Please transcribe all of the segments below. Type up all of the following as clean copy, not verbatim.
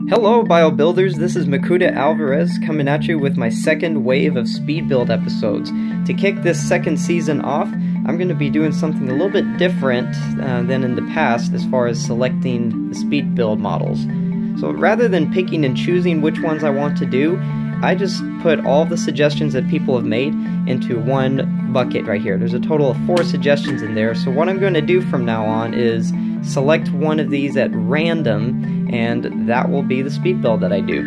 Hello Bio Builders, this is Makuta Alvarez coming at you with my second wave of speed build episodes. To kick this second season off, I'm going to be doing something a little bit different than in the past as far as selecting the speed build models. So rather than picking and choosing which ones I want to do, I just put all the suggestions that people have made into one bucket right here. There's a total of 4 suggestions in there, so what I'm going to do from now on is select one of these at random, and that will be the speed build that I do.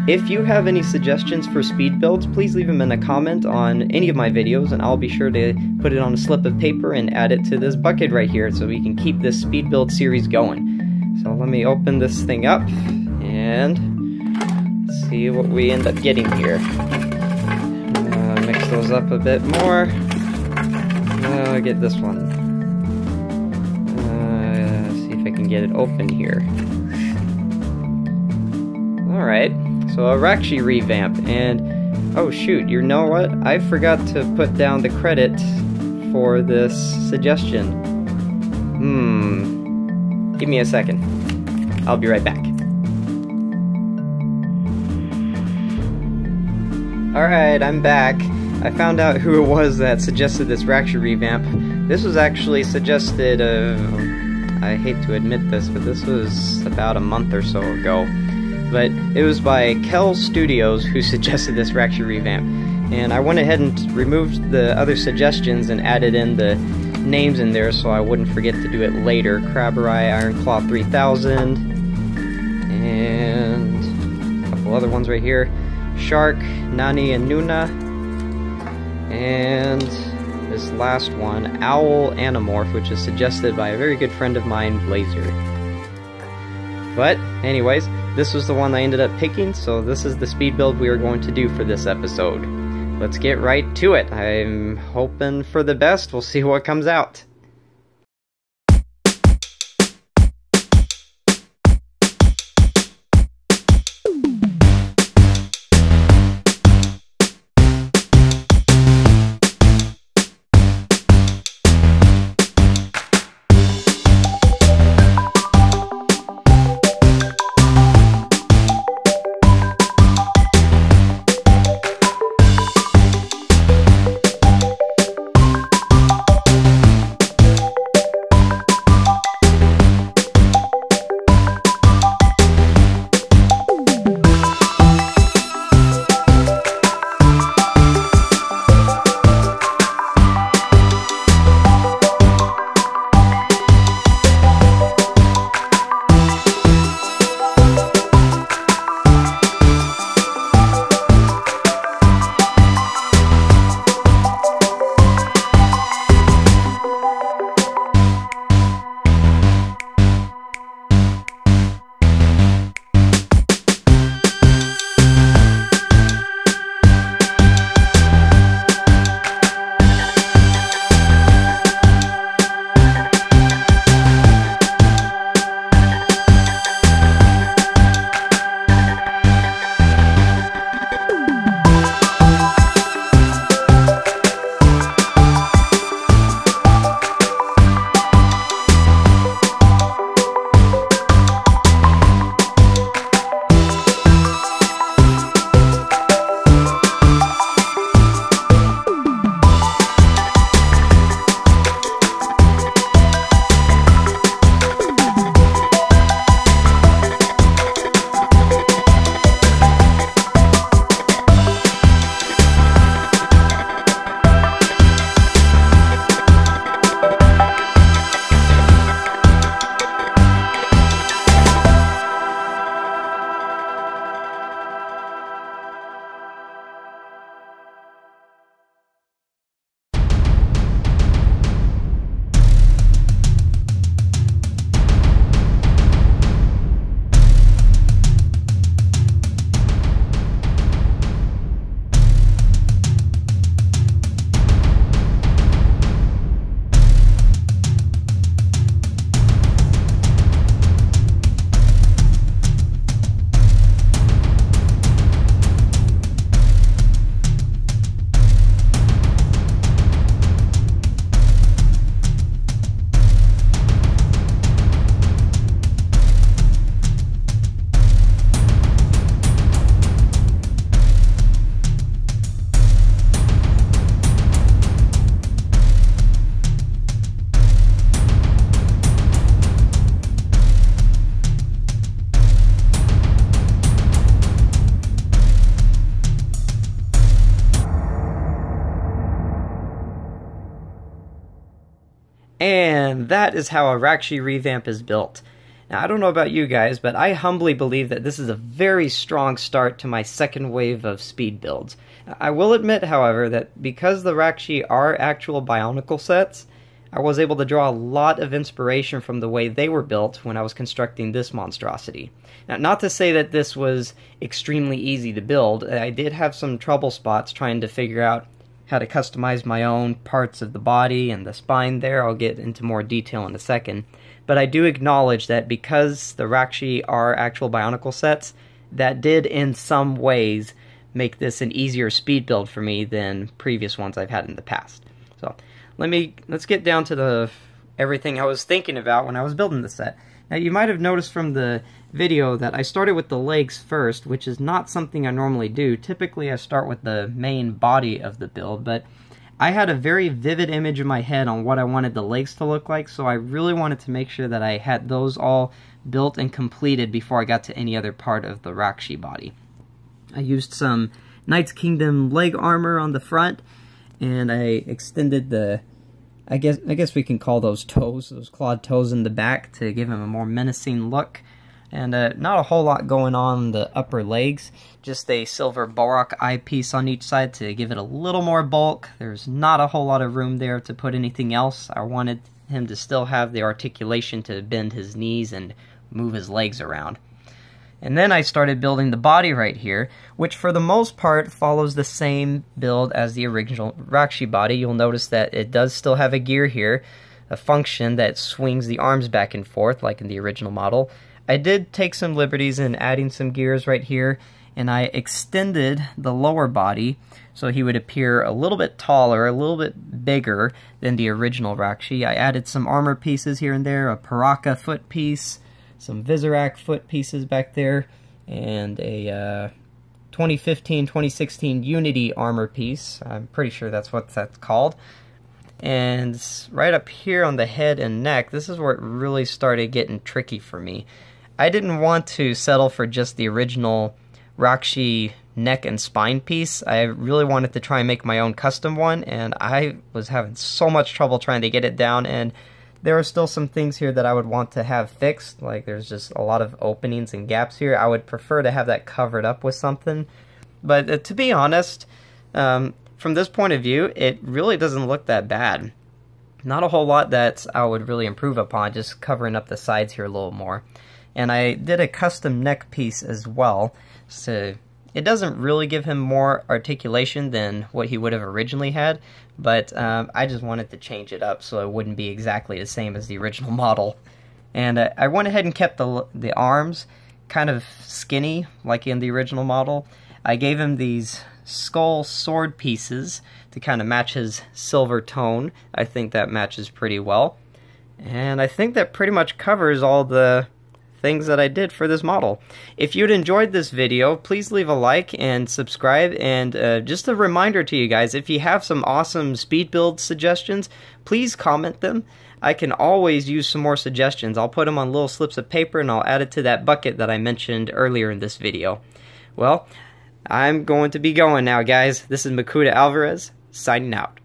If you have any suggestions for speed builds, please leave them in a comment on any of my videos, and I'll be sure to put it on a slip of paper and add it to this bucket right here so we can keep this speed build series going. So let me open this thing up and see what we end up getting here. Mix those up a bit more. Get this one. See if I can get it open here. Alright, so a Rakshi revamp, and oh shoot, you know what? I forgot to put down the credit for this suggestion. Give me a second. I'll be right back. Alright, I'm back. I found out who it was that suggested this Rakshi revamp. This was actually suggested, I hate to admit this, but this was about a month or so ago. But it was by Kell Studios who suggested this Rakshi revamp. And I went ahead and removed the other suggestions and added in the names in there so I wouldn't forget to do it later. Crabberai, Ironclaw 3000, and a couple other ones right here. Shark, Nani, and Nuna, and this last one, Owl Animorph, which is suggested by a very good friend of mine, Blazer. But, anyways, this was the one I ended up picking, so this is the speed build we are going to do for this episode. Let's get right to it. I'm hoping for the best. We'll see what comes out. And that is how a Rakshi revamp is built. Now, I don't know about you guys, but I humbly believe that this is a very strong start to my second wave of speed builds. I will admit, however, that because the Rakshi are actual Bionicle sets, I was able to draw a lot of inspiration from the way they were built when I was constructing this monstrosity. Now, not to say that this was extremely easy to build, I did have some trouble spots trying to figure out how to customize my own parts of the body and the spine there. I'll get into more detail in a second. But I do acknowledge that because the Rakshi are actual Bionicle sets, that did in some ways make this an easier speed build for me than previous ones I've had in the past. So let's get down to everything I was thinking about when I was building the set. Now, you might have noticed from the video that I started with the legs first, which is not something I normally do. Typically I start with the main body of the build, but I had a very vivid image in my head on what I wanted the legs to look like, so I really wanted to make sure that I had those all built and completed before I got to any other part of the Rakshi body. I used some Knights Kingdom leg armor on the front, and I extended the, I guess we can call those toes, those clawed toes in the back to give him a more menacing look. And not a whole lot going on the upper legs, just a silver Borak eyepiece on each side to give it a little more bulk. There's not a whole lot of room there to put anything else. I wanted him to still have the articulation to bend his knees and move his legs around. And then I started building the body right here, which for the most part follows the same build as the original Rakshi body. You'll notice that it does still have a gear here, a function that swings the arms back and forth like in the original model. I did take some liberties in adding some gears right here, and I extended the lower body so he would appear a little bit taller, a little bit bigger than the original Rakshi. I added some armor pieces here and there, a Paraka foot piece, some Visorak foot pieces back there, and a 2015-2016 Unity armor piece. I'm pretty sure that's what that's called. And right up here on the head and neck, this is where it really started getting tricky for me. I didn't want to settle for just the original Rakshi neck and spine piece. I really wanted to try and make my own custom one, and I was having so much trouble trying to get it down, and there are still some things here that I would want to have fixed. Like, there's just a lot of openings and gaps here. I would prefer to have that covered up with something. But to be honest, from this point of view, it really doesn't look that bad. Not a whole lot that I would really improve upon, just covering up the sides here a little more. And I did a custom neck piece as well, so it doesn't really give him more articulation than what he would have originally had, but I just wanted to change it up so it wouldn't be exactly the same as the original model. And I went ahead and kept the arms kind of skinny, like in the original model. I gave him these skull sword pieces to kind of match his silver tone. I think that matches pretty well. And I think that pretty much covers all the things that I did for this model. If you'd enjoyed this video, please leave a like and subscribe, and just a reminder to you guys, if you have some awesome speed build suggestions, please comment them. I can always use some more suggestions. I'll put them on little slips of paper and I'll add it to that bucket that I mentioned earlier in this video. Well, I'm going to be going now, guys. This is Makuta Alvarez, signing out.